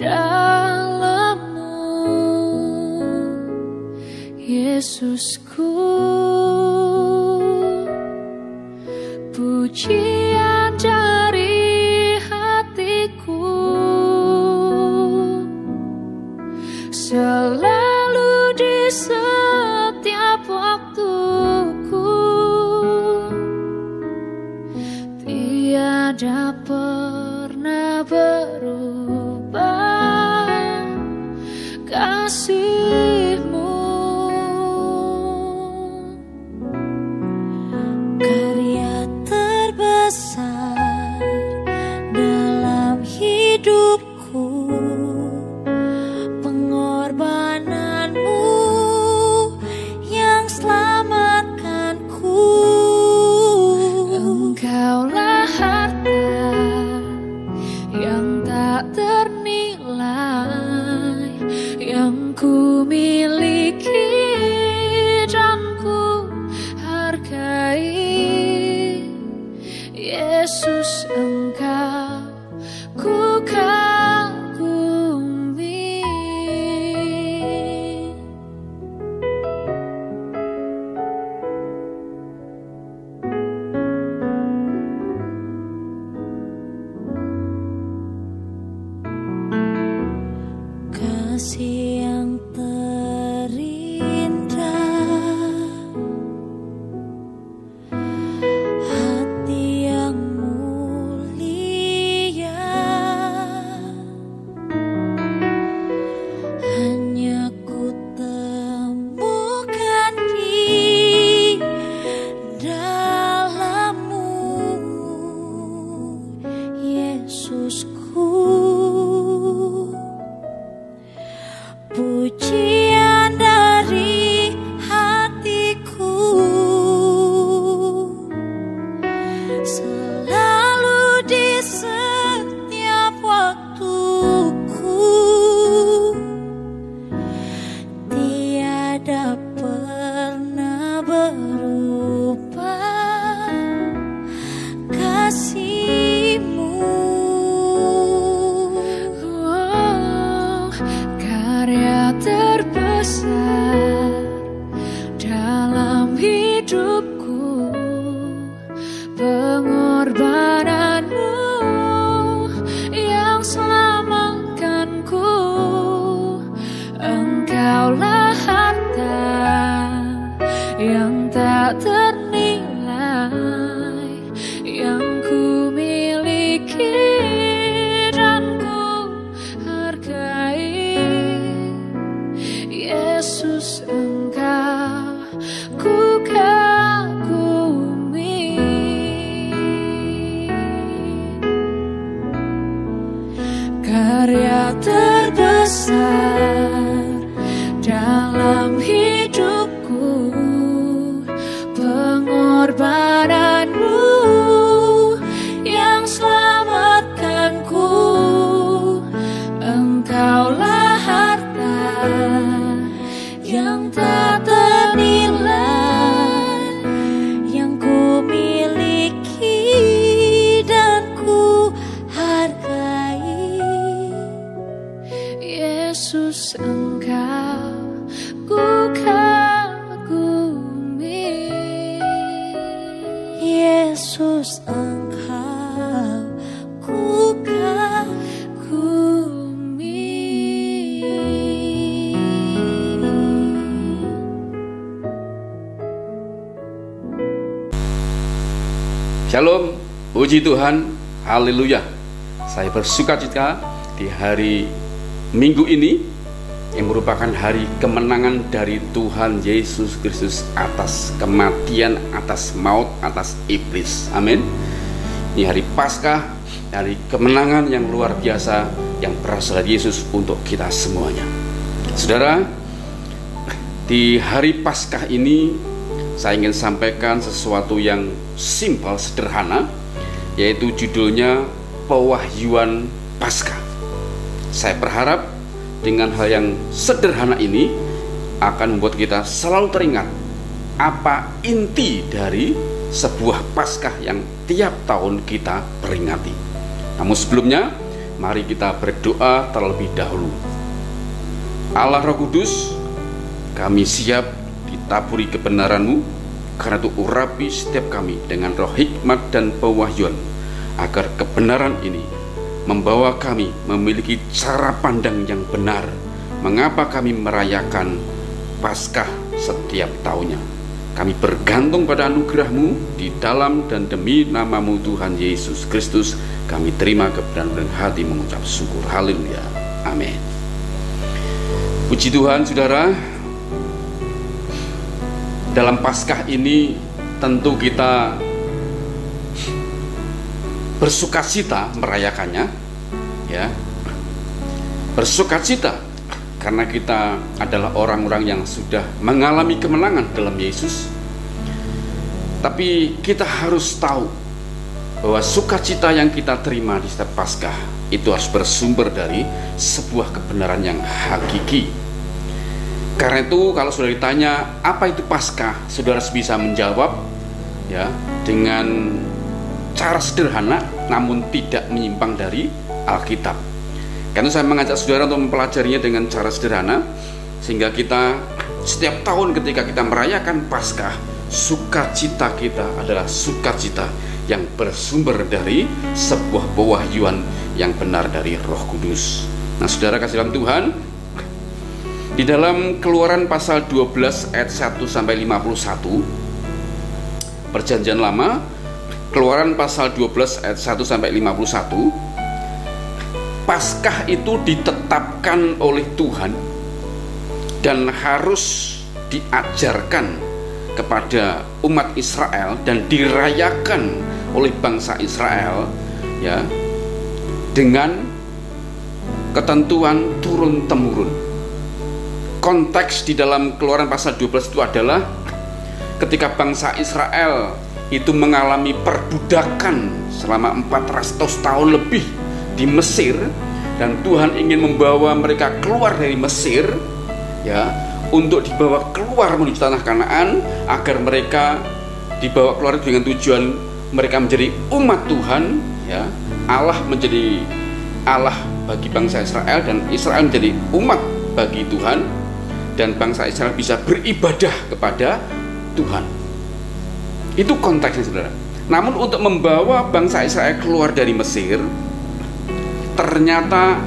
dalam-Mu, Yesusku. Pujian dari hatiku selalu di setiap waktuku, tiada pernah berubah kasih-Mu. Karya terbesar dalam hidupku, pengorbanan-Mu yang selamatkanku. Engkaulah harta yang tak ternilai, yang ku miliki dan ku hargai. Yesus, Engkau ku kagumi. Kasih yang terindah, hati yang mulia, hanya ku temukan di dalam-Mu, Yesusku. Pujian dari hatiku selalu di setiap waktuku, tiada pernah berubah kasih-Mu. Karya terbesar dalam hidupku, pengorbanan-Mu yang selamatkanku. Engkaulah harta yang tak ternilai, yang ku miliki dan ku hargai. Yesus, Engkau ku kagumi. Karya terbesar dalam hidupku, pengorbanan-Mu yang selamatkanku. Engkaulah harta yang tak ternilai, yang ku miliki dan ku hargai. Yesus, Engkau ku kagumi. Yesus, Engkau ku kagumi. Shalom, puji Tuhan, haleluya. Saya bersukacita di hari Minggu ini yang merupakan hari kemenangan dari Tuhan Yesus Kristus atas kematian, atas maut, atas iblis. Amin. Ini hari Paskah, hari kemenangan yang luar biasa yang berasal dari Yesus untuk kita semuanya. Saudara, di hari Paskah ini saya ingin sampaikan sesuatu yang simpel, sederhana, yaitu judulnya Pewahyuan Paskah. Saya berharap dengan hal yang sederhana ini akan membuat kita selalu teringat apa inti dari sebuah Paskah yang tiap tahun kita peringati. Namun sebelumnya, mari kita berdoa terlebih dahulu. Allah Roh Kudus, kami siap ditaburi kebenaran-Mu, karena itu urapi setiap kami dengan roh hikmat dan pewahyuan, agar kebenaran ini membawa kami memiliki cara pandang yang benar mengapa kami merayakan Paskah setiap tahunnya. Kami bergantung pada anugerah-Mu di dalam dan demi nama-Mu Tuhan Yesus Kristus. Kami terima kebenaran dengan hati mengucap syukur. Haleluya. Amin. Puji Tuhan, saudara. Dalam Paskah ini tentu kita bersukacita merayakannya, ya. Bersukacita karena kita adalah orang-orang yang sudah mengalami kemenangan dalam Yesus. Tapi kita harus tahu bahwa sukacita yang kita terima di setiap Paskah itu harus bersumber dari sebuah kebenaran yang hakiki. Karena itu kalau saudara ditanya apa itu Paskah, saudara bisa menjawab ya dengan cara sederhana namun tidak menyimpang dari Alkitab. Karena saya mengajak saudara untuk mempelajarinya dengan cara sederhana, sehingga kita setiap tahun ketika kita merayakan Paskah, sukacita kita adalah sukacita yang bersumber dari sebuah pewahyuan yang benar dari Roh Kudus. Nah, saudara kasih dalam Tuhan, di dalam Keluaran pasal 12 ayat 1 sampai 51 Perjanjian Lama, Keluaran pasal 12 ayat 1 sampai 51, Paskah itu ditetapkan oleh Tuhan dan harus diajarkan kepada umat Israel dan dirayakan oleh bangsa Israel ya dengan ketentuan turun-temurun. Konteks di dalam Keluaran pasal 12 itu adalah ketika bangsa Israel itu mengalami perbudakan selama 400 tahun lebih di Mesir, dan Tuhan ingin membawa mereka keluar dari Mesir ya, untuk dibawa keluar menuju tanah Kanaan, agar mereka dibawa keluar dengan tujuan mereka menjadi umat Tuhan ya. Allah menjadi Allah bagi bangsa Israel dan Israel menjadi umat bagi Tuhan, dan bangsa Israel bisa beribadah kepada Tuhan. Itu konteksnya, saudara. Namun untuk membawa bangsa Israel keluar dari Mesir ternyata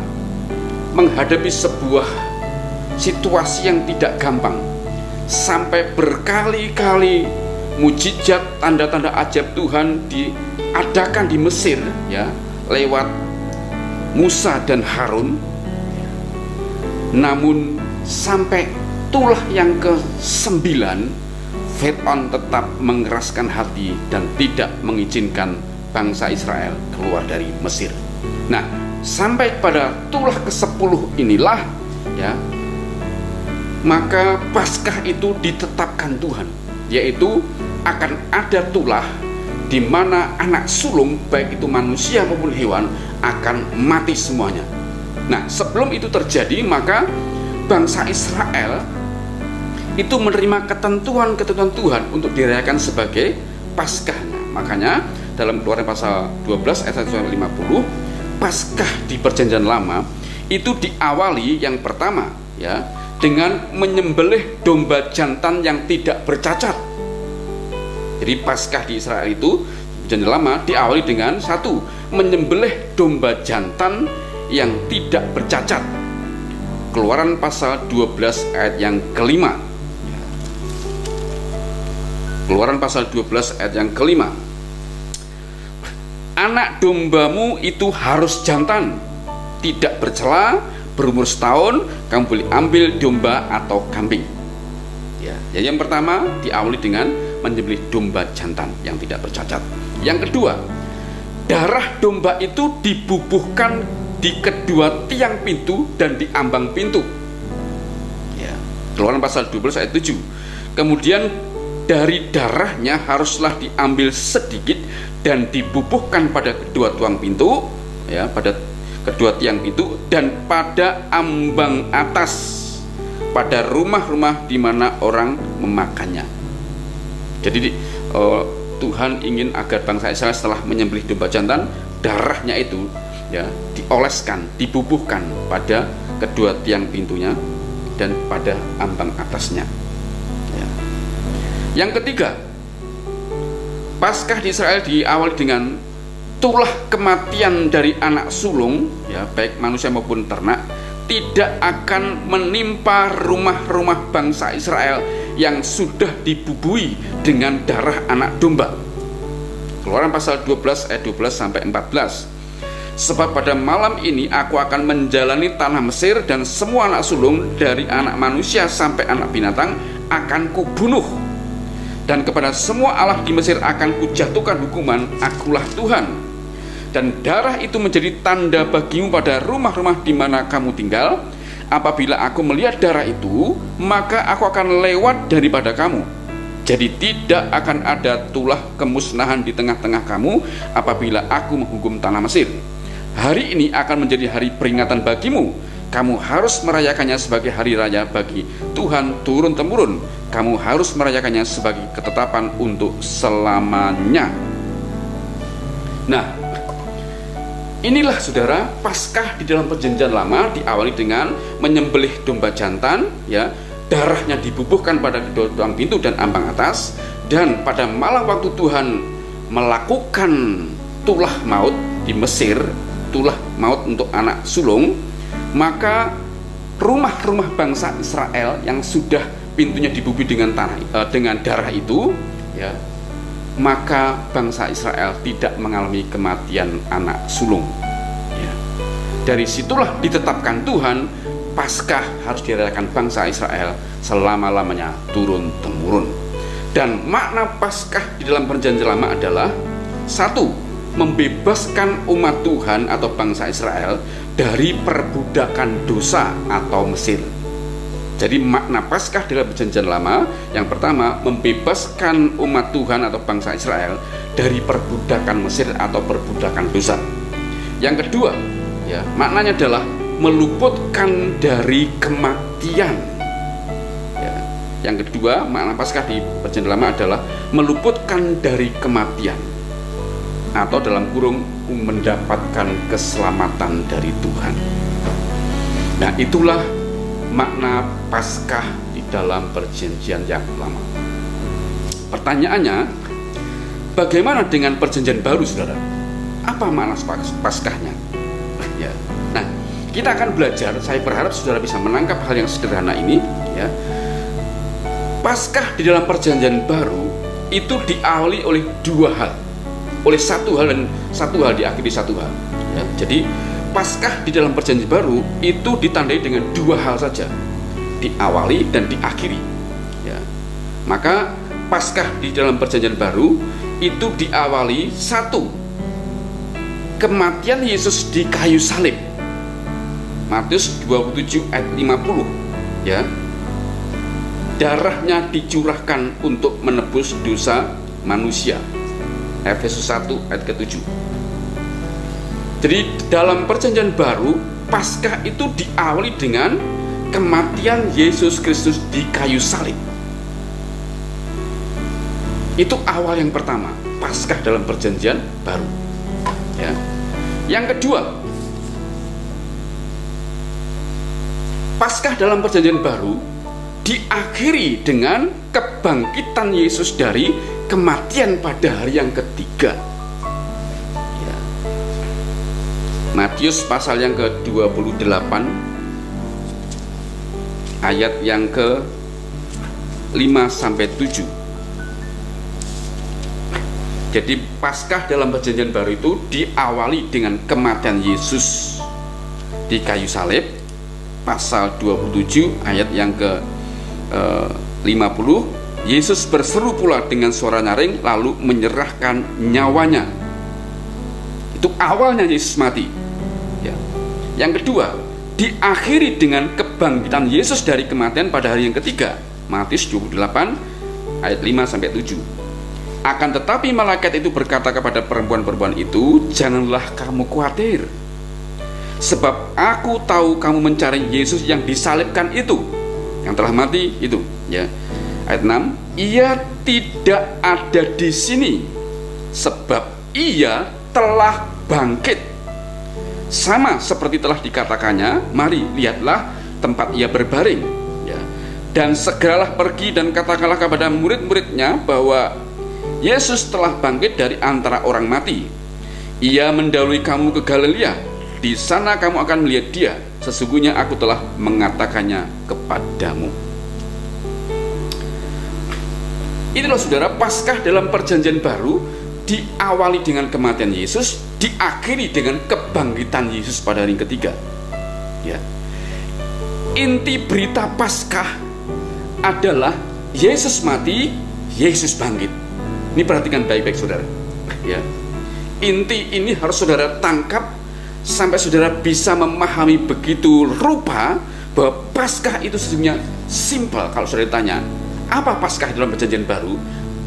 menghadapi sebuah situasi yang tidak gampang. Sampai berkali-kali mujizat, tanda-tanda ajaib Tuhan diadakan di Mesir ya, lewat Musa dan Harun. Namun sampai tulah yang ke-9, Firaun tetap mengeraskan hati dan tidak mengizinkan bangsa Israel keluar dari Mesir. Nah, sampai pada tulah ke-10 inilah ya, maka Paskah itu ditetapkan Tuhan, yaitu akan ada tulah di mana anak sulung baik itu manusia maupun hewan akan mati semuanya. Nah, sebelum itu terjadi maka bangsa Israel itu menerima ketentuan-ketentuan Tuhan untuk dirayakan sebagai Paskahnya. Makanya dalam Keluaran pasal 12 ayat 1 sampai 50, Paskah di Perjanjian Lama itu diawali yang pertama ya dengan menyembelih domba jantan yang tidak bercacat. Jadi Paskah di Israel itu Perjanjian Lama diawali dengan satu, menyembelih domba jantan yang tidak bercacat. Keluaran pasal 12 ayat yang kelima. Keluaran pasal 12 ayat yang kelima. Anak dombamu itu harus jantan, tidak bercela, berumur setahun. Kamu boleh ambil domba atau kambing ya. Jadi yang pertama diawali dengan menyembelih domba jantan yang tidak bercacat. Yang kedua, darah domba itu dibubuhkan di kedua tiang pintu dan di ambang pintu ya. Keluaran pasal 12 ayat 7. Kemudian dari darahnya haruslah diambil sedikit dan dibubuhkan pada kedua tuang pintu ya, pada kedua tiang pintu dan pada ambang atas pada rumah-rumah di mana orang memakannya. Jadi Tuhan ingin agar bangsa Israel setelah menyembelih domba jantan, darahnya itu ya dioleskan, dibubuhkan pada kedua tiang pintunya dan pada ambang atasnya. Ya. Yang ketiga, Paskah di Israel diawali dengan tulah kematian dari anak sulung, ya, baik manusia maupun ternak, tidak akan menimpa rumah-rumah bangsa Israel yang sudah dibubui dengan darah anak domba. Keluaran pasal 12 ayat 12 sampai 14. Sebab pada malam ini aku akan menjalani tanah Mesir, dan semua anak sulung dari anak manusia sampai anak binatang akan kubunuh. Dan kepada semua Allah di Mesir akan kujatuhkan hukuman, akulah Tuhan. Dan darah itu menjadi tanda bagimu pada rumah-rumah di mana kamu tinggal. Apabila aku melihat darah itu, maka aku akan lewat daripada kamu. Jadi tidak akan ada tulah kemusnahan di tengah-tengah kamu apabila aku menghukum tanah Mesir. Hari ini akan menjadi hari peringatan bagimu. Kamu harus merayakannya sebagai hari raya bagi Tuhan turun-temurun. Kamu harus merayakannya sebagai ketetapan untuk selamanya. Nah, inilah saudara, Paskah di dalam Perjanjian Lama diawali dengan menyembelih domba jantan, ya, darahnya dibubuhkan pada kedua tuang pintu dan ambang atas, dan pada malam waktu Tuhan melakukan tulah maut di Mesir, tulah maut untuk anak sulung, maka rumah-rumah bangsa Israel yang sudah pintunya dibubuhi dengan darah itu, ya, maka bangsa Israel tidak mengalami kematian anak sulung. Ya. Dari situlah ditetapkan Tuhan, Paskah harus dirayakan bangsa Israel selama-lamanya turun-temurun. Dan makna Paskah di dalam Perjanjian Lama adalah satu, membebaskan umat Tuhan atau bangsa Israel dari perbudakan dosa atau Mesir. Jadi makna Paskah dalam Perjanjian Lama yang pertama, membebaskan umat Tuhan atau bangsa Israel dari perbudakan Mesir atau perbudakan dosa. Yang kedua, ya, maknanya adalah meluputkan dari kematian. Ya, yang kedua, makna Paskah di Perjanjian Lama adalah meluputkan dari kematian, atau dalam kurung mendapatkan keselamatan dari Tuhan. Nah, itulah makna Paskah di dalam Perjanjian yang Lama. Pertanyaannya, bagaimana dengan Perjanjian Baru, saudara? Apa makna Paskahnya? Ya. Nah, kita akan belajar. Saya berharap saudara bisa menangkap hal yang sederhana ini. Ya. Paskah di dalam Perjanjian Baru itu diawali oleh dua hal, oleh satu hal, dan satu hal diakhiri satu hal. Ya. Jadi Paskah di dalam Perjanjian Baru itu ditandai dengan dua hal saja, diawali dan diakhiri. Ya. Maka Paskah di dalam Perjanjian Baru itu diawali satu, kematian Yesus di kayu salib. Matius 27 ayat 50. Ya. Darahnya dicurahkan untuk menebus dosa manusia. Efesus 1 ayat ke-7. Jadi dalam Perjanjian Baru, Paskah itu diawali dengan kematian Yesus Kristus di kayu salib. Itu awal yang pertama, Paskah dalam Perjanjian Baru. Ya. Yang kedua, Paskah dalam Perjanjian Baru diakhiri dengan kebangkitan Yesus dari kematian pada hari yang ketiga. Ya. Matius pasal yang ke-28 ayat yang ke-5 sampai 7. Jadi Paskah dalam Perjanjian Baru itu diawali dengan kematian Yesus di kayu salib, pasal 27 ayat yang ke-50. Yesus berseru pula dengan suara nyaring lalu menyerahkan nyawanya. Itu awalnya Yesus mati. Ya. Yang kedua, diakhiri dengan kebangkitan Yesus dari kematian pada hari yang ketiga. Matius 28 ayat 5 sampai 7. Akan tetapi malaikat itu berkata kepada perempuan-perempuan itu, janganlah kamu khawatir, sebab aku tahu kamu mencari Yesus yang disalibkan itu, yang telah mati itu. Ya. Ayat 6, ia tidak ada di sini, sebab ia telah bangkit. Sama seperti telah dikatakannya, mari lihatlah tempat ia berbaring, ya. Dan segeralah pergi dan katakanlah kepada murid-muridnya bahwa Yesus telah bangkit dari antara orang mati. Ia mendahului kamu ke Galilea. Di sana kamu akan melihat dia. Sesungguhnya aku telah mengatakannya kepadamu. Itulah saudara, Paskah dalam Perjanjian Baru diawali dengan kematian Yesus, diakhiri dengan kebangkitan Yesus pada hari ketiga. Ya. Inti berita Paskah adalah Yesus mati, Yesus bangkit. Ini perhatikan baik-baik saudara. Ya. Inti ini harus saudara tangkap sampai saudara bisa memahami begitu rupa bahwa Paskah itu sesungguhnya simpel. Kalau saudara tanya, apa Paskah dalam Perjanjian Baru?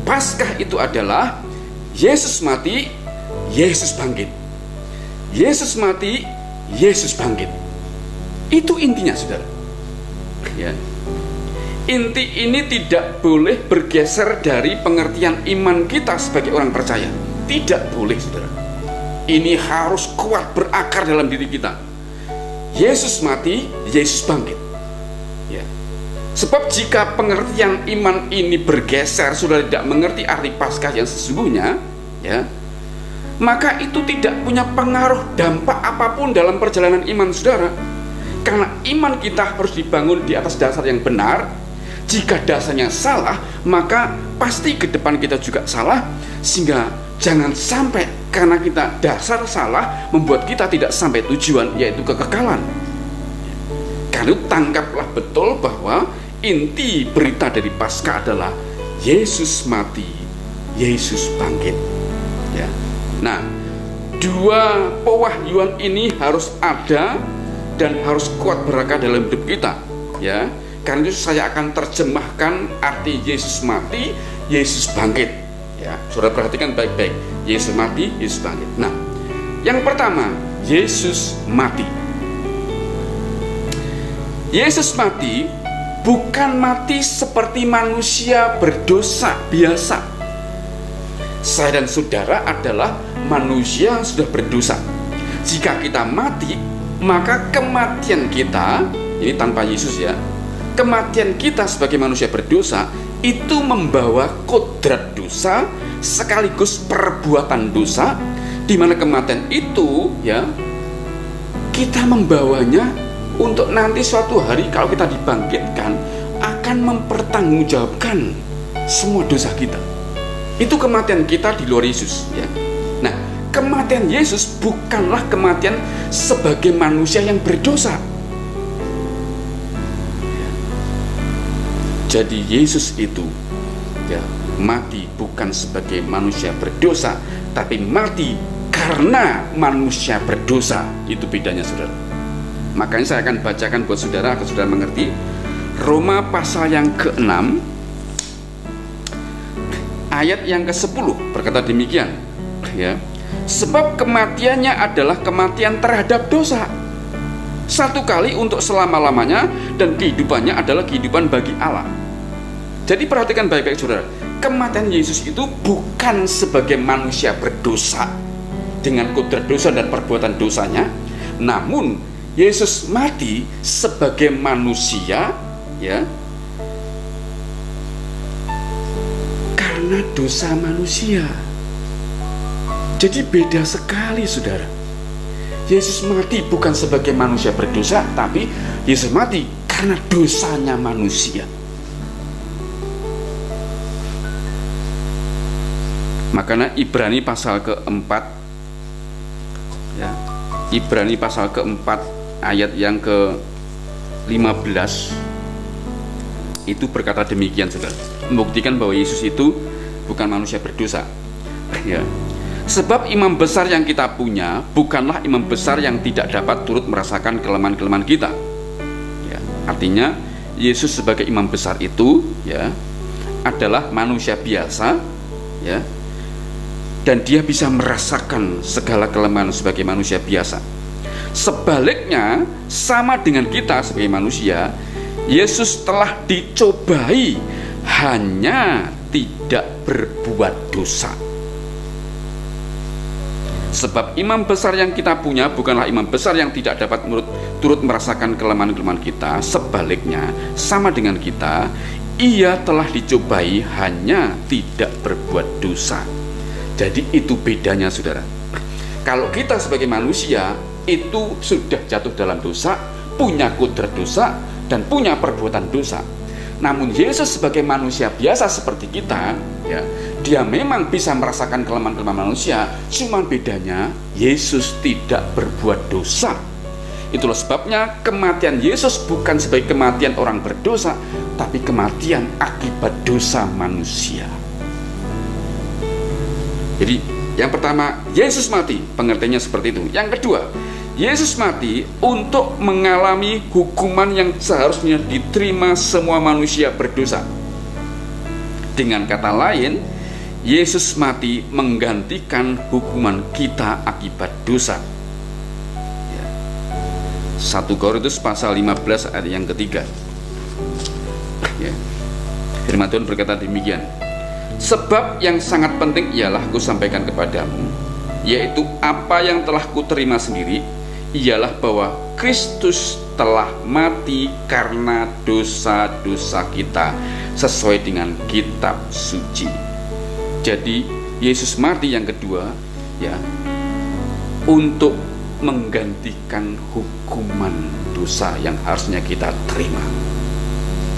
Paskah itu adalah Yesus mati, Yesus bangkit. Yesus mati, Yesus bangkit. Itu intinya saudara. Ya. Inti ini tidak boleh bergeser dari pengertian iman kita sebagai orang percaya. Tidak boleh saudara. Ini harus kuat berakar dalam diri kita. Yesus mati, Yesus bangkit. Ya. Sebab jika pengertian iman ini bergeser, saudara tidak mengerti arti Paskah yang sesungguhnya, ya, maka itu tidak punya pengaruh dampak apapun dalam perjalanan iman saudara. Karena iman kita harus dibangun di atas dasar yang benar. Jika dasarnya salah, maka pasti ke depan kita juga salah. Sehingga jangan sampai karena kita dasar salah membuat kita tidak sampai tujuan, yaitu kekekalan. Karena itu tangkaplah betul bahwa inti berita dari Paskah adalah Yesus mati, Yesus bangkit. Ya. Nah, dua pewahyuan ini harus ada dan harus kuat berakar dalam hidup kita. Ya, karena itu saya akan terjemahkan arti Yesus mati, Yesus bangkit. Ya, saudara perhatikan baik-baik. Yesus mati, Yesus bangkit. Nah, yang pertama, Yesus mati. Yesus mati bukan mati seperti manusia berdosa biasa. Saya dan saudara adalah manusia yang sudah berdosa. Jika kita mati, maka kematian kita, ini tanpa Yesus ya, kematian kita sebagai manusia berdosa itu membawa kodrat dosa sekaligus perbuatan dosa, di mana kematian itu ya kita membawanya untuk nanti suatu hari kalau kita dibangkitkan akan mempertanggungjawabkan semua dosa kita. Itu kematian kita di luar Yesus ya. Nah, kematian Yesus bukanlah kematian sebagai manusia yang berdosa. Jadi Yesus itu ya mati bukan sebagai manusia berdosa, tapi mati karena manusia berdosa. Itu bedanya saudara. Makanya saya akan bacakan buat saudara agar saudara mengerti. Roma pasal yang ke-6 ayat yang ke-10 berkata demikian ya. Sebab kematiannya adalah kematian terhadap dosa, satu kali untuk selama-lamanya, dan kehidupannya adalah kehidupan bagi Allah. Jadi perhatikan baik-baik saudara. Kematian Yesus itu bukan sebagai manusia berdosa dengan kodrat dosa dan perbuatan dosanya, namun Yesus mati sebagai manusia ya karena dosa manusia. Jadi beda sekali saudara. Yesus mati bukan sebagai manusia berdosa, tapi Yesus mati karena dosanya manusia. Makanya Ibrani pasal ke-4 ya, Ibrani pasal ke-4 ayat yang ke-15 itu berkata demikian saudara, membuktikan bahwa Yesus itu bukan manusia berdosa ya. Sebab imam besar yang kita punya bukanlah imam besar yang tidak dapat turut merasakan kelemahan-kelemahan kita ya. Artinya Yesus sebagai imam besar itu ya adalah manusia biasa ya, dan dia bisa merasakan segala kelemahan sebagai manusia biasa. Sebaliknya, sama dengan kita sebagai manusia, Yesus telah dicobai, hanya tidak berbuat dosa. Sebab imam besar yang kita punya bukanlah imam besar yang tidak dapat turut merasakan kelemahan-kelemahan kita. Sebaliknya, sama dengan kita, ia telah dicobai hanya tidak berbuat dosa. Jadi itu bedanya, saudara. Kalau kita sebagai manusia itu sudah jatuh dalam dosa, punya kodrat dosa, dan punya perbuatan dosa. Namun Yesus sebagai manusia biasa seperti kita, ya, dia memang bisa merasakan kelemahan-kelemahan manusia. Cuma bedanya Yesus tidak berbuat dosa. Itulah sebabnya kematian Yesus bukan sebagai kematian orang berdosa, tapi kematian akibat dosa manusia. Jadi yang pertama, Yesus mati, pengertiannya seperti itu. Yang kedua, Yesus mati untuk mengalami hukuman yang seharusnya diterima semua manusia berdosa. Dengan kata lain, Yesus mati menggantikan hukuman kita akibat dosa. 1 Korintus pasal 15 ayat yang ketiga. Firman Tuhan berkata demikian. Sebab yang sangat penting ialah kusampaikan kepadamu, yaitu apa yang telah kuterima sendiri, ialah bahwa Kristus telah mati karena dosa-dosa kita sesuai dengan kitab suci. Jadi Yesus mati yang kedua, ya, untuk menggantikan hukuman dosa yang harusnya kita terima,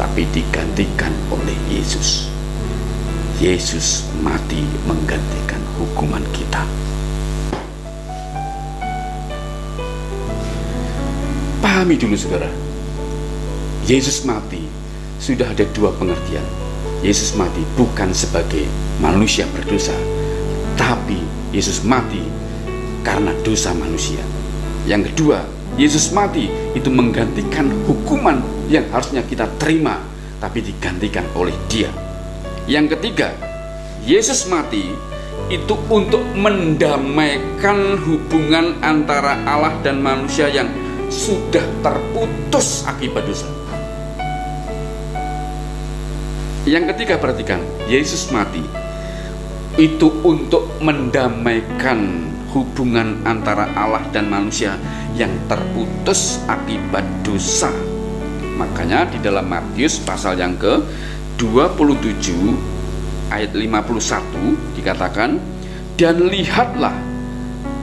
tapi digantikan oleh Yesus. Yesus mati menggantikan hukuman kita. Pahami dulu, saudara. Yesus mati sudah ada dua pengertian. Yesus mati bukan sebagai manusia berdosa, tapi Yesus mati karena dosa manusia. Yang kedua, Yesus mati itu menggantikan hukuman yang harusnya kita terima, tapi digantikan oleh Dia. Yang ketiga, Yesus mati itu untuk mendamaikan hubungan antara Allah dan manusia yang sudah terputus akibat dosa. Yang ketiga, perhatikan, Yesus mati itu untuk mendamaikan hubungan antara Allah dan manusia yang terputus akibat dosa. Makanya di dalam Matius pasal yang ke-27 ayat 51 dikatakan, dan lihatlah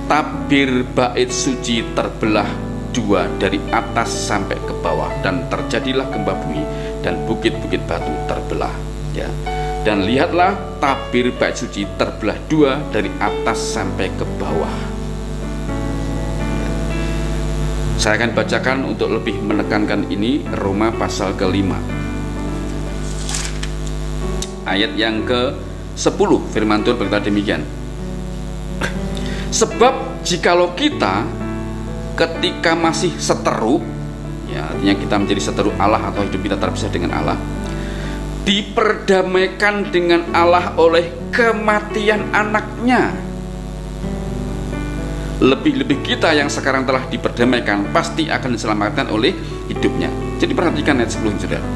tabir bait suci terbelah dua dari atas sampai ke bawah, dan terjadilah gempa bumi dan bukit-bukit batu terbelah, ya. Dan lihatlah tabir bait suci terbelah dua dari atas sampai ke bawah. Saya akan bacakan untuk lebih menekankan ini, Roma pasal ke-5 ayat yang ke-10. Firman Tuhan berkata demikian. Sebab jikalau kita ketika masih seteru, ya, artinya kita menjadi seteru Allah atau hidup kita terpisah dengan Allah, diperdamaikan dengan Allah oleh kematian anaknya, lebih-lebih kita yang sekarang telah diperdamaikan pasti akan diselamatkan oleh hidupnya. Jadi perhatikan ayat 10, saudara.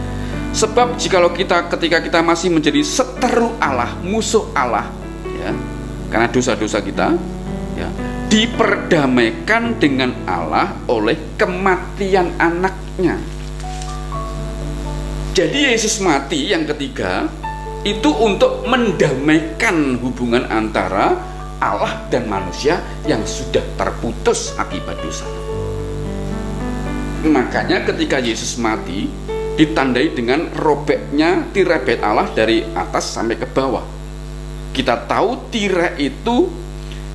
Sebab jikalau kita ketika kita masih menjadi seteru Allah, musuh Allah, ya, karena dosa-dosa kita, ya, diperdamaikan dengan Allah oleh kematian anaknya. Jadi Yesus mati yang ketiga itu untuk mendamaikan hubungan antara Allah dan manusia yang sudah terputus akibat dosa. Makanya ketika Yesus mati ditandai dengan robeknya tirai bait Allah dari atas sampai ke bawah. Kita tahu tirai itu,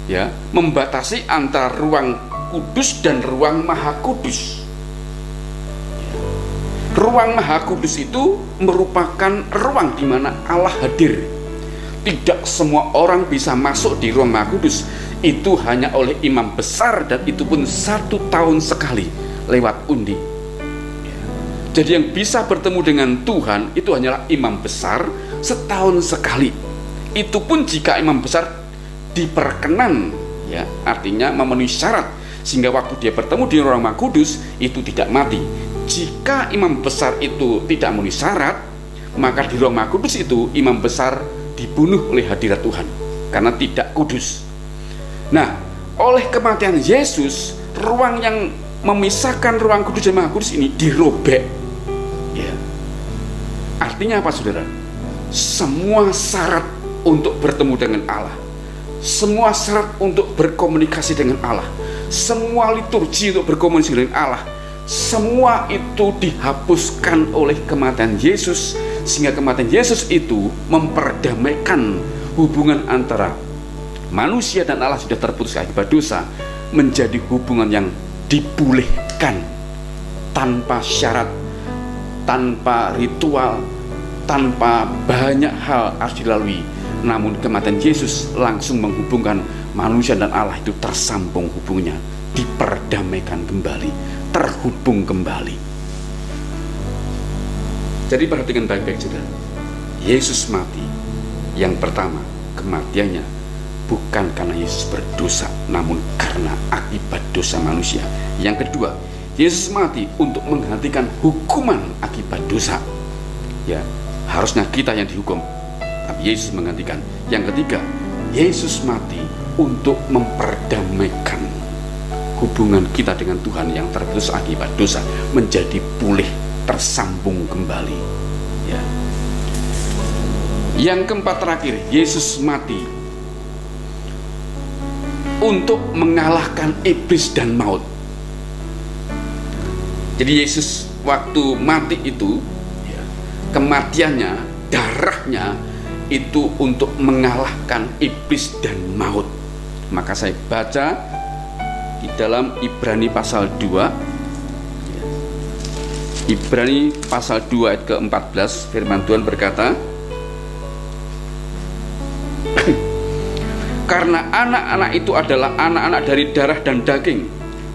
ya, membatasi antara ruang kudus dan ruang maha kudus. Ruang maha kudus itu merupakan ruang di mana Allah hadir. Tidak semua orang bisa masuk di ruang maha kudus. Itu hanya oleh imam besar, dan itu pun 1 tahun sekali lewat undi. Jadi yang bisa bertemu dengan Tuhan itu hanyalah imam besar setahun sekali. Itu pun jika imam besar diperkenan, ya, artinya memenuhi syarat, sehingga waktu dia bertemu di ruang maha kudus itu tidak mati. Jika imam besar itu tidak memenuhi syarat, maka di ruang maha kudus itu imam besar dibunuh oleh hadirat Tuhan karena tidak kudus. Nah, oleh kematian Yesus, ruang yang memisahkan ruang kudus dan maha kudus ini dirobek. Ya. Artinya apa, saudara? Semua syarat untuk bertemu dengan Allah, semua syarat untuk berkomunikasi dengan Allah, semua liturgi untuk berkomunikasi dengan Allah, semua itu dihapuskan oleh kematian Yesus, sehingga kematian Yesus itu memperdamaikan hubungan antara manusia dan Allah sudah terputus akibat dosa, menjadi hubungan yang dipulihkan tanpa syarat, tanpa ritual, tanpa banyak hal harus dilalui. Namun kematian Yesus langsung menghubungkan manusia dan Allah itu tersambung hubungnya, diperdamaikan kembali, terhubung kembali. Jadi perhatikan baik-baik, saudara. Yesus mati, yang pertama kematiannya bukan karena Yesus berdosa, namun karena akibat dosa manusia. Yang kedua, Yesus mati untuk menghentikan hukuman akibat dosa. Ya, harusnya kita yang dihukum, tapi Yesus menghentikan. Yang ketiga, Yesus mati untuk memperdamaikan hubungan kita dengan Tuhan yang terputus akibat dosa menjadi pulih, tersambung kembali. Ya. Yang keempat terakhir, Yesus mati untuk mengalahkan iblis dan maut. Jadi Yesus waktu mati itu, ya, kematiannya, darahnya itu untuk mengalahkan iblis dan maut. Maka saya baca di dalam Ibrani pasal 2, Ibrani pasal 2 ayat ke-14, firman Tuhan berkata, karena anak-anak itu adalah anak-anak dari darah dan daging,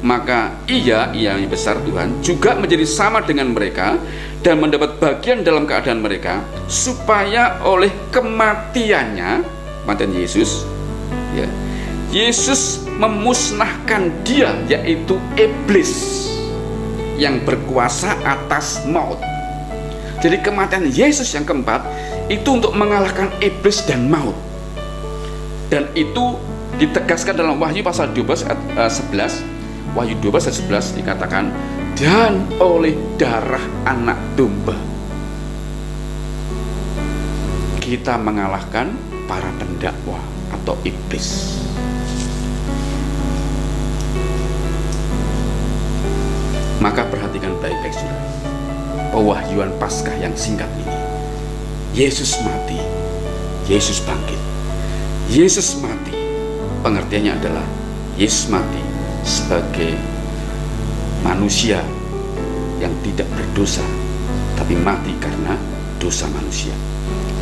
maka ia yang besar Tuhan juga menjadi sama dengan mereka dan mendapat bagian dalam keadaan mereka, supaya oleh kematiannya, kematian Yesus, ya, Yesus memusnahkan dia, yaitu iblis yang berkuasa atas maut. Jadi kematian Yesus yang keempat itu untuk mengalahkan iblis dan maut. Dan itu ditegaskan dalam Wahyu pasal 12 ayat 11. Wahyu 12 ayat 11 dikatakan, dan oleh darah anak domba kita mengalahkan para pendakwa atau iblis. Maka perhatikan baik-baik, saudara, pewahyuan Paskah yang singkat ini. Yesus mati, Yesus bangkit. Yesus mati, pengertiannya adalah Yesus mati sebagai manusia yang tidak berdosa, tapi mati karena dosa manusia.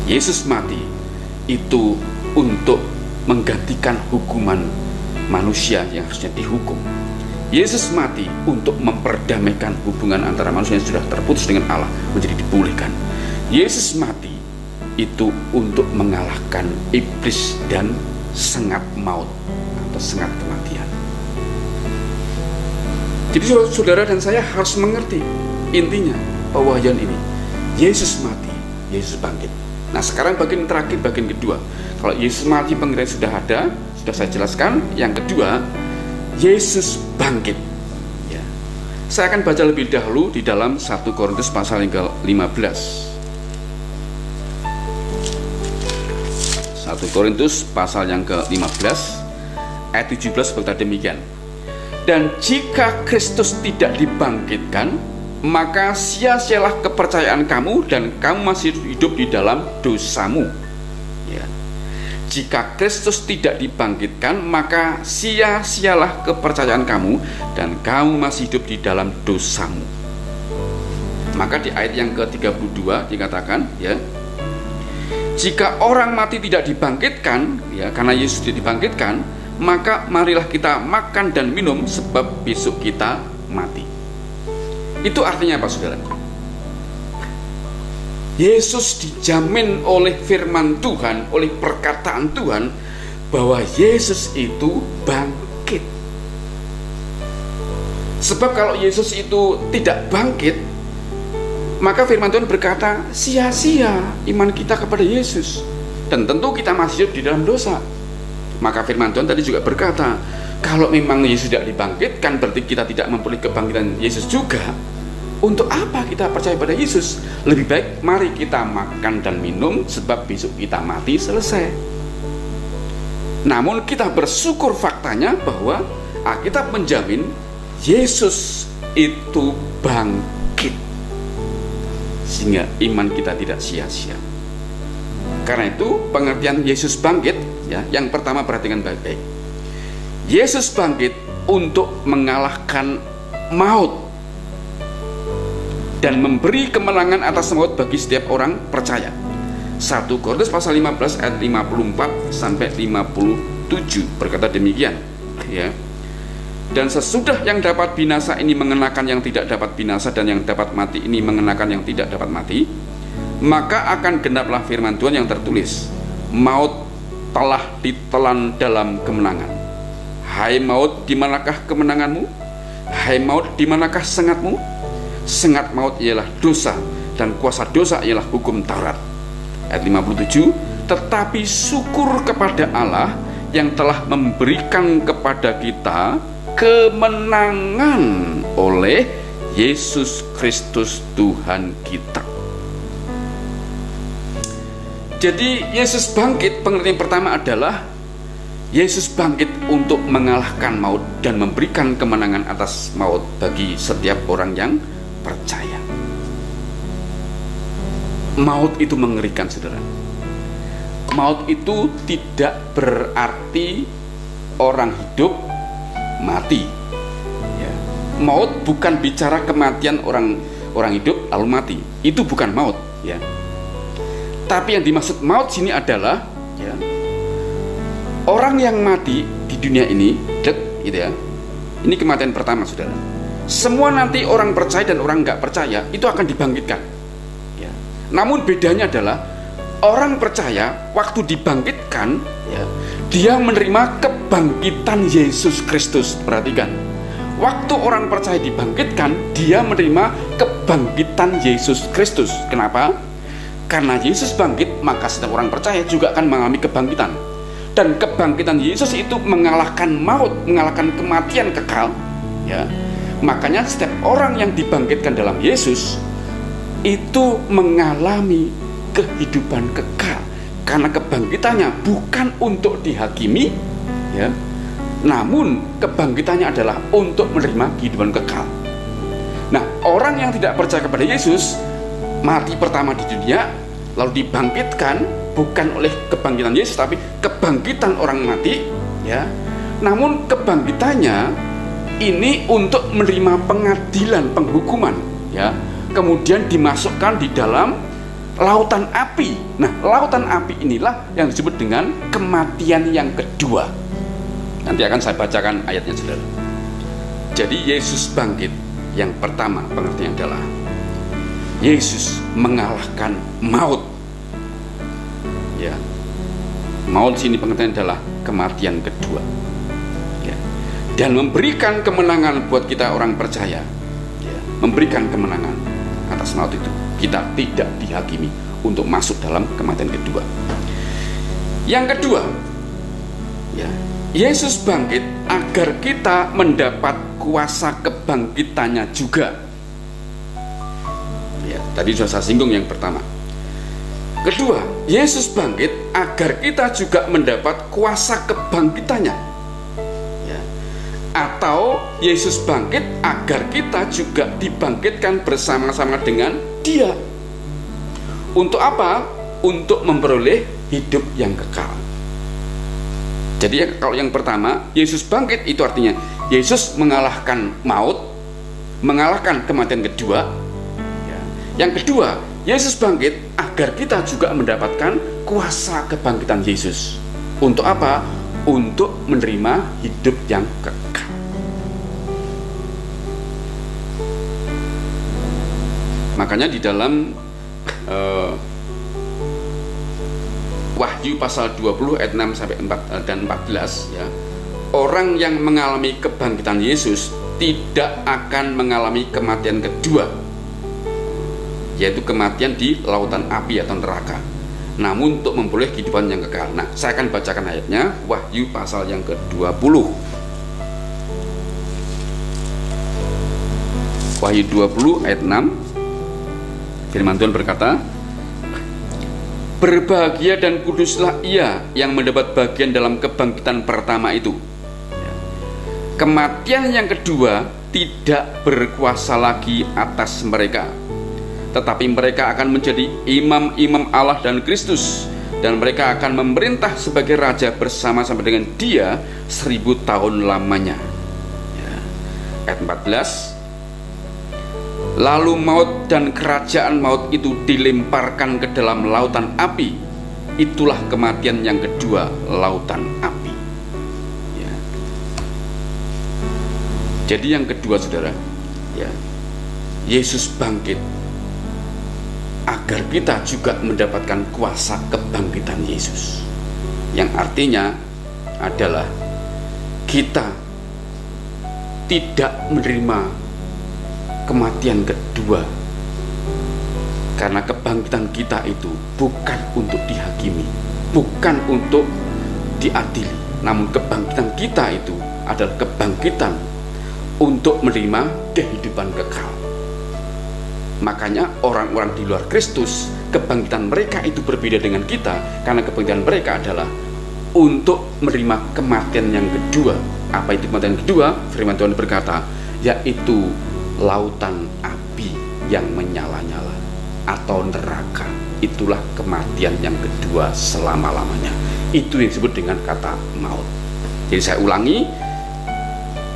Yesus mati itu untuk menggantikan hukuman manusia yang harusnya dihukum. Yesus mati untuk memperdamaikan hubungan antara manusia yang sudah terputus dengan Allah menjadi dipulihkan. Yesus mati itu untuk mengalahkan iblis dan sengat maut atau sengat kematian. Jadi saudara dan saya harus mengerti intinya pewahyuan ini. Yesus mati, Yesus bangkit. Nah sekarang bagian terakhir, bagian kedua. Kalau Yesus mati pengertian sudah ada, sudah saya jelaskan. Yang kedua, Yesus bangkit. Ya. Saya akan baca lebih dahulu di dalam 1 Korintus pasal yang ke-15. 1 Korintus pasal yang ke-15 ayat 17 berkata demikian. Dan jika Kristus tidak dibangkitkan, maka sia-sialah kepercayaan kamu dan kamu masih hidup di dalam dosamu. Ya. Jika Kristus tidak dibangkitkan, maka sia-sialah kepercayaan kamu dan kamu masih hidup di dalam dosamu. Maka di ayat yang ke-32 dikatakan, ya, jika orang mati tidak dibangkitkan, ya, karena Yesus tidak dibangkitkan, maka marilah kita makan dan minum sebab besok kita mati. Itu artinya apa, saudara? Yesus dijamin oleh firman Tuhan, oleh perkataan Tuhan, bahwa Yesus itu bangkit. Sebab kalau Yesus itu tidak bangkit, maka firman Tuhan berkata sia-sia iman kita kepada Yesus, dan tentu kita masih hidup di dalam dosa. Maka firman Tuhan tadi juga berkata Kalau memang Yesus tidak dibangkitkan, berarti kita tidak memperoleh kebangkitan Yesus juga. Untuk apa kita percaya pada Yesus? Lebih baik mari kita makan dan minum, sebab besok kita mati, selesai. Namun kita bersyukur faktanya bahwa Alkitab menjamin Yesus itu bangkit, sehingga iman kita tidak sia-sia. Karena itu pengertian Yesus bangkit, ya, yang pertama perhatikan baik-baik. Yesus bangkit untuk mengalahkan maut dan memberi kemenangan atas maut bagi setiap orang percaya. 1 Korintus pasal 15 ayat 54 sampai 57 berkata demikian, ya. Dan sesudah yang dapat binasa ini mengenakan yang tidak dapat binasa, dan yang dapat mati ini mengenakan yang tidak dapat mati, maka akan genaplah firman Tuhan yang tertulis, maut telah ditelan dalam kemenangan. Hai maut, di manakah kemenanganmu? Hai maut, di manakah sengatmu? Sengat maut ialah dosa, dan kuasa dosa ialah hukum Taurat. Ayat 57, tetapi syukur kepada Allah yang telah memberikan kepada kita kemenangan oleh Yesus Kristus Tuhan kita. Jadi Yesus bangkit, pengertian pertama adalah Yesus bangkit untuk mengalahkan maut dan memberikan kemenangan atas maut bagi setiap orang yang percaya. Maut itu mengerikan, saudara. Maut itu tidak berarti orang hidup mati, ya. Maut bukan bicara kematian orang hidup lalu mati. Itu bukan maut, ya. Tapi yang dimaksud maut sini adalah, ya, orang yang mati di dunia ini, gitu ya. Ini kematian pertama, saudara. Semua nanti orang percaya dan orang nggak percaya itu akan dibangkitkan, ya. Namun bedanya adalah orang percaya waktu dibangkitkan, ya, dia menerima kebangkitan Yesus Kristus. Perhatikan, waktu orang percaya dibangkitkan, dia menerima kebangkitan Yesus Kristus. Kenapa? Karena Yesus bangkit, maka setiap orang percaya juga akan mengalami kebangkitan. Dan kebangkitan Yesus itu mengalahkan maut, mengalahkan kematian kekal, ya. Makanya setiap orang yang dibangkitkan dalam Yesus itu mengalami kehidupan kekal, karena kebangkitannya bukan untuk dihakimi, ya, namun kebangkitannya adalah untuk menerima kehidupan kekal. Nah, orang yang tidak percaya kepada Yesus mati pertama di dunia, lalu dibangkitkan bukan oleh kebangkitan Yesus, tapi kebangkitan orang mati, ya. Namun kebangkitannya ini untuk menerima pengadilan, penghukuman, ya. Kemudian dimasukkan di dalam lautan api. Nah, lautan api inilah yang disebut dengan kematian yang kedua. Nanti akan saya bacakan ayatnya, saudara. Jadi Yesus bangkit, yang pertama pengertian adalah Yesus mengalahkan maut, ya. Maut sini pengertian adalah kematian kedua, ya. Dan memberikan kemenangan buat kita orang percaya, ya. Memberikan kemenangan atas maut itu. Kita tidak dihakimi untuk masuk dalam kematian kedua. Yang kedua, ya, Yesus bangkit agar kita mendapat kuasa kebangkitannya juga. Ya, tadi sudah saya singgung yang pertama. Kedua, Yesus bangkit agar kita juga mendapat kuasa kebangkitannya, ya. Atau Yesus bangkit agar kita juga dibangkitkan bersama-sama dengan Dia. Untuk apa? Untuk memperoleh hidup yang kekal. Jadi kalau yang pertama, Yesus bangkit itu artinya Yesus mengalahkan maut, mengalahkan kematian kedua, ya. Yang kedua, Yesus bangkit agar kita juga mendapatkan kuasa kebangkitan Yesus. Untuk apa? Untuk menerima hidup yang kekal. Makanya di dalam Wahyu pasal 20 ayat 6 sampai 4 dan 14, ya, orang yang mengalami kebangkitan Yesus tidak akan mengalami kematian kedua, yaitu kematian di lautan api atau neraka, namun untuk memperoleh kehidupan yang kekal. Nah, saya akan bacakan ayatnya, Wahyu pasal yang ke-20. Wahyu 20 ayat 6. Firman Tuhan berkata, berbahagia dan kuduslah ia yang mendapat bagian dalam kebangkitan pertama itu. Kematian yang kedua tidak berkuasa lagi atas mereka, tetapi mereka akan menjadi imam-imam Allah dan Kristus, dan mereka akan memerintah sebagai raja bersama-sama dengan Dia 1000 tahun lamanya. Ayat 14. Lalu maut dan kerajaan maut itu dilemparkan ke dalam lautan api. Itulah kematian yang kedua, lautan api. Ya. Jadi yang kedua, saudara, ya, Yesus bangkit agar kita juga mendapatkan kuasa kebangkitan Yesus, yang artinya adalah kita tidak menerima kematian kedua, karena kebangkitan kita itu bukan untuk dihakimi, bukan untuk diadili, namun kebangkitan kita itu adalah kebangkitan untuk menerima kehidupan kekal. Makanya orang-orang di luar Kristus, kebangkitan mereka itu berbeda dengan kita, karena kebangkitan mereka adalah untuk menerima kematian yang kedua. Apa itu kematian kedua? Firman Tuhan berkata, yaitu lautan api yang menyala-nyala atau neraka. Itulah kematian yang kedua selama-lamanya. Itu yang disebut dengan kata maut. Jadi saya ulangi,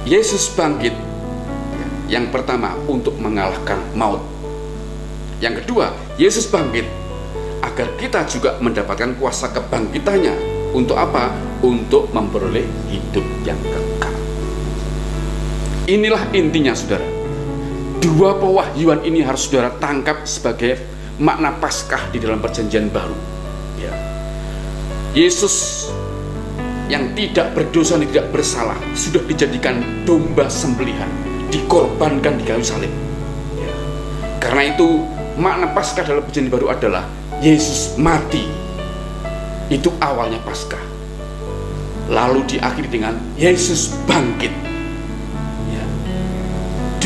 Yesus bangkit, yang pertama untuk mengalahkan maut. Yang kedua, Yesus bangkit agar kita juga mendapatkan kuasa kebangkitannya. Untuk apa? Untuk memperoleh hidup yang kekal. Inilah intinya, saudara. Dua pewahyuan ini harus saudara tangkap sebagai makna Paskah di dalam perjanjian baru. Ya. Yesus yang tidak berdosa dan tidak bersalah sudah dijadikan domba sembelihan, dikorbankan di kayu salib. Ya. Karena itu makna Paskah dalam perjanjian baru adalah Yesus mati. Itu awalnya Paskah. Lalu diakhiri dengan Yesus bangkit.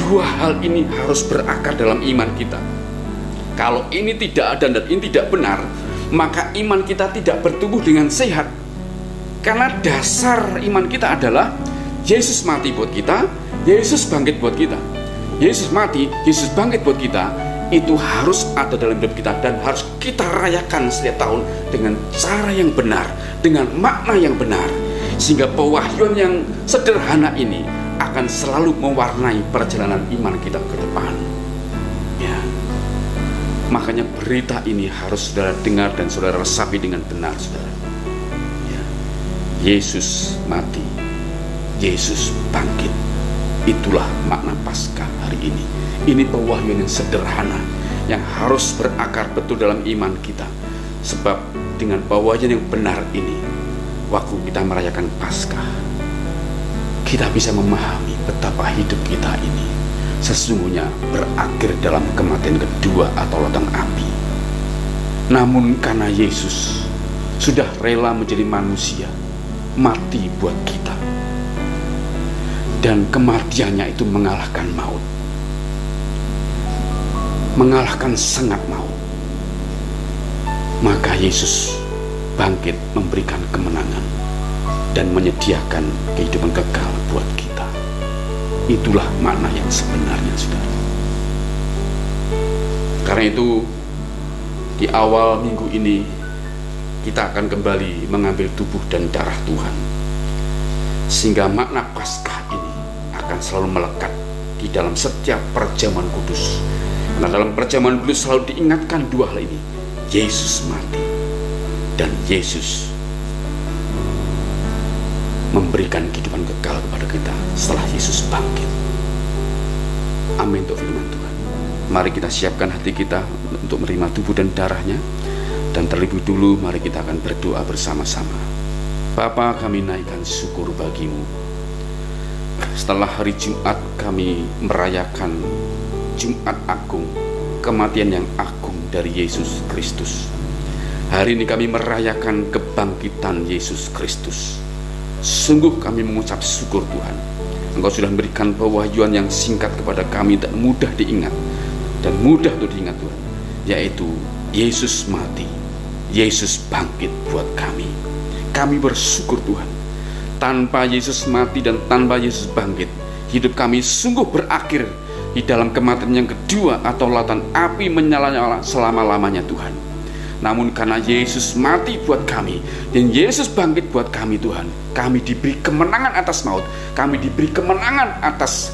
Dua hal ini harus berakar dalam iman kita. Kalau ini tidak ada dan ini tidak benar, maka iman kita tidak bertumbuh dengan sehat. Karena dasar iman kita adalah Yesus mati buat kita, Yesus bangkit buat kita. Yesus mati, Yesus bangkit buat kita, itu harus ada dalam hidup kita dan harus kita rayakan setiap tahun dengan cara yang benar, dengan makna yang benar, sehingga pewahyuan yang sederhana ini akan selalu mewarnai perjalanan iman kita ke depan. Ya. Makanya berita ini harus saudara dengar dan saudara resapi dengan benar, saudara. Ya. Yesus mati, Yesus bangkit. Itulah makna Paskah hari ini. Ini pewahyuan yang sederhana yang harus berakar betul dalam iman kita. Sebab dengan pewahyuan yang benar ini, waktu kita merayakan Paskah, kita bisa memahami betapa hidup kita ini sesungguhnya berakhir dalam kematian kedua atau lautan api. Namun karena Yesus sudah rela menjadi manusia, mati buat kita, dan kematiannya itu mengalahkan maut, mengalahkan sengat maut, maka Yesus bangkit memberikan kemenangan dan menyediakan kehidupan kekal buat kita. Itulah makna yang sebenarnya, saudara. Karena itu di awal minggu ini kita akan kembali mengambil tubuh dan darah Tuhan, sehingga makna Paskah ini akan selalu melekat di dalam setiap perjamuan kudus. Nah, dalam perjamuan kudus selalu diingatkan dua hal ini: Yesus mati dan Yesus memberikan kehidupan kekal kepada kita setelah Yesus bangkit. Amin untuk firman Tuhan. Mari kita siapkan hati kita untuk menerima tubuh dan darahnya. Dan terlebih dulu mari kita akan berdoa bersama-sama. Bapa, kami naikkan syukur bagimu. Setelah hari Jumat kami merayakan Jumat Agung, kematian yang agung dari Yesus Kristus. Hari ini kami merayakan kebangkitan Yesus Kristus. Sungguh kami mengucap syukur Tuhan. Engkau sudah memberikan pewahyuan yang singkat kepada kami dan mudah diingat, dan mudah untuk diingat Tuhan, yaitu Yesus mati, Yesus bangkit buat kami. Kami bersyukur Tuhan, tanpa Yesus mati dan tanpa Yesus bangkit, hidup kami sungguh berakhir di dalam kematian yang kedua atau lautan api menyala-nyala selama-lamanya Tuhan. Namun karena Yesus mati buat kami dan Yesus bangkit buat kami Tuhan, kami diberi kemenangan atas maut, kami diberi kemenangan atas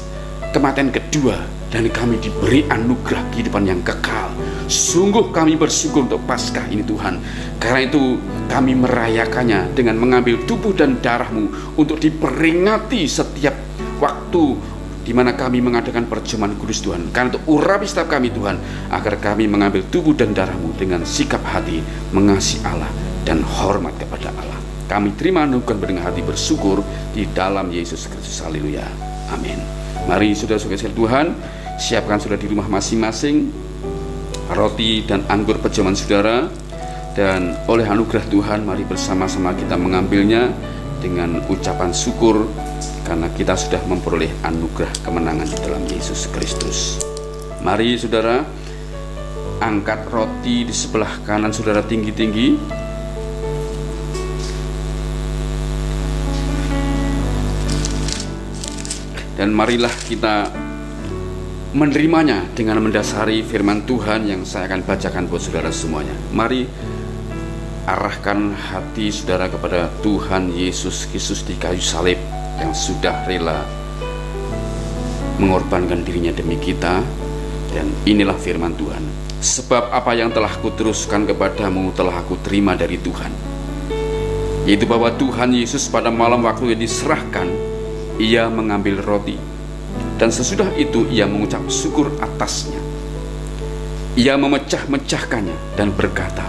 kematian kedua, dan kami diberi anugerah kehidupan yang kekal. Sungguh kami bersyukur untuk Paskah ini Tuhan. Karena itu kami merayakannya dengan mengambil tubuh dan darah-Mu untuk diperingati setiap waktu di mana kami mengadakan perjamuan kudus Tuhan. Karena itu urapi setiap kami Tuhan, agar kami mengambil tubuh dan darah-Mu dengan sikap hati mengasihi Allah dan hormat kepada Allah. Kami terima anugerah dengan hati bersyukur di dalam Yesus Kristus. Haleluya. Amin. Mari saudara-saudara Tuhan, siapkan sudah di rumah masing-masing roti dan anggur perjamuan saudara, dan oleh anugerah Tuhan mari bersama-sama kita mengambilnya dengan ucapan syukur, karena kita sudah memperoleh anugerah kemenangan di dalam Yesus Kristus. Mari saudara, angkat roti di sebelah kanan saudara tinggi-tinggi. Dan marilah kita menerimanya dengan mendasari firman Tuhan yang saya akan bacakan buat saudara semuanya. Mari arahkan hati saudara kepada Tuhan Yesus Kristus di kayu salib yang sudah rela mengorbankan dirinya demi kita. Dan inilah firman Tuhan: sebab apa yang telah kuteruskan kepadamu telah aku terima dari Tuhan, yaitu bahwa Tuhan Yesus pada malam waktu yang diserahkan, Ia mengambil roti, dan sesudah itu Ia mengucap syukur atasnya. Ia memecah-mecahkannya dan berkata,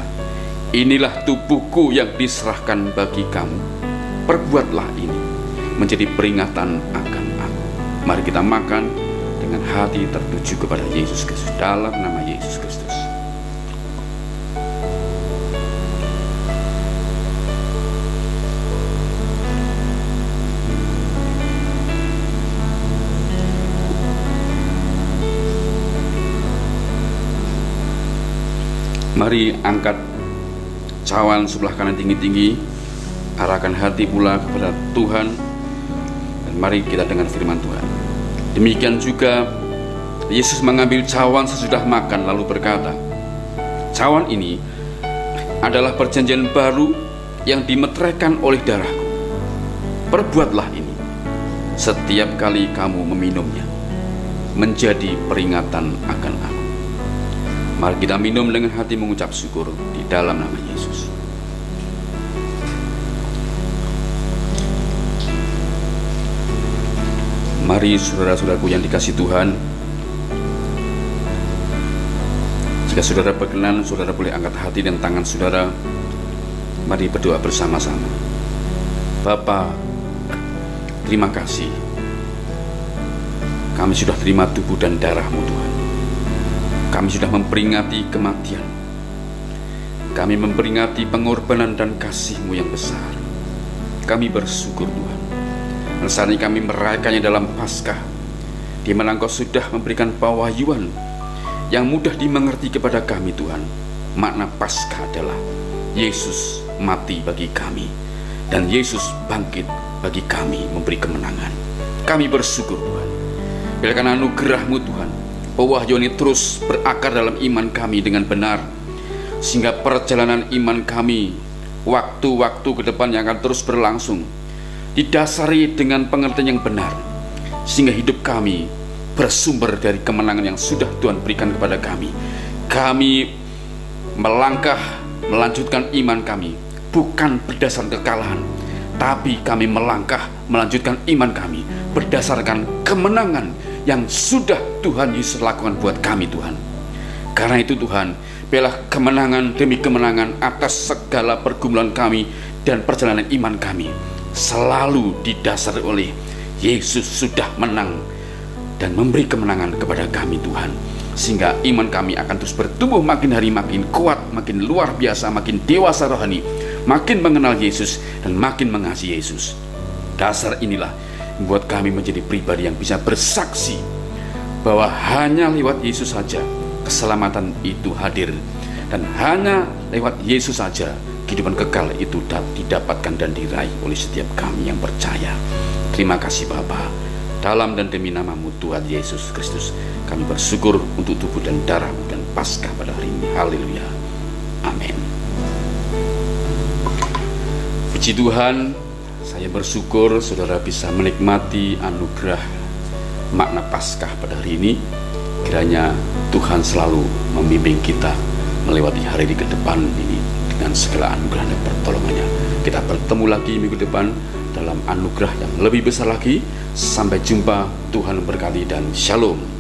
inilah tubuhku yang diserahkan bagi kamu, perbuatlah ini menjadi peringatan akan aku. Mari kita makan dengan hati tertuju kepada Yesus Kristus, dalam nama Yesus Kristus. Mari angkat cawan sebelah kanan tinggi-tinggi, arahkan hati pula kepada Tuhan, dan mari kita dengar firman Tuhan. Demikian juga Yesus mengambil cawan sesudah makan lalu berkata, cawan ini adalah perjanjian baru yang dimeteraikan oleh darahku. Perbuatlah ini setiap kali kamu meminumnya, menjadi peringatan akan aku. Mari kita minum dengan hati mengucap syukur di dalam nama Yesus. Mari saudara-saudaraku yang dikasihi Tuhan, jika saudara berkenan, saudara boleh angkat hati dan tangan saudara. Mari berdoa bersama-sama. Bapa, terima kasih, kami sudah terima tubuh dan darah-Mu Tuhan. Kami sudah memperingati kematian, kami memperingati pengorbanan dan kasih-Mu yang besar. Kami bersyukur Tuhan, dan saat ini kami merayakannya dalam Paskah, di mana Engkau sudah memberikan pewahyuan yang mudah dimengerti kepada kami Tuhan. Makna Paskah adalah Yesus mati bagi kami, dan Yesus bangkit bagi kami, memberi kemenangan. Kami bersyukur Tuhan, bila karena anugerah-Mu Tuhan, pewahyuan ini terus berakar dalam iman kami dengan benar, sehingga perjalanan iman kami waktu-waktu ke depan yang akan terus berlangsung didasari dengan pengertian yang benar, sehingga hidup kami bersumber dari kemenangan yang sudah Tuhan berikan kepada kami. Kami melangkah melanjutkan iman kami bukan berdasarkan kekalahan, tapi kami melangkah melanjutkan iman kami berdasarkan kemenangan yang sudah Tuhan Yesus lakukan buat kami Tuhan. Karena itu Tuhan, biarlah kemenangan demi kemenangan atas segala pergumulan kami dan perjalanan iman kami selalu didasari oleh Yesus sudah menang dan memberi kemenangan kepada kami Tuhan, sehingga iman kami akan terus bertumbuh makin hari makin kuat, makin luar biasa, makin dewasa rohani, makin mengenal Yesus dan makin mengasihi Yesus. Dasar inilah membuat kami menjadi pribadi yang bisa bersaksi bahwa hanya lewat Yesus saja keselamatan itu hadir, dan hanya lewat Yesus saja kehidupan kekal itu didapatkan dan diraih oleh setiap kami yang percaya. Terima kasih Bapa. Dalam dan demi nama-Mu Tuhan Yesus Kristus, kami bersyukur untuk tubuh dan darah dan Paskah pada hari ini. Haleluya. Amin. Puji Tuhan, saya bersyukur saudara bisa menikmati anugerah makna Paskah pada hari ini. Kiranya Tuhan selalu membimbing kita melewati hari ke depan ini dengan segala anugerah dan pertolongannya. Kita bertemu lagi minggu depan dalam anugerah yang lebih besar lagi. Sampai jumpa, Tuhan berkati dan shalom.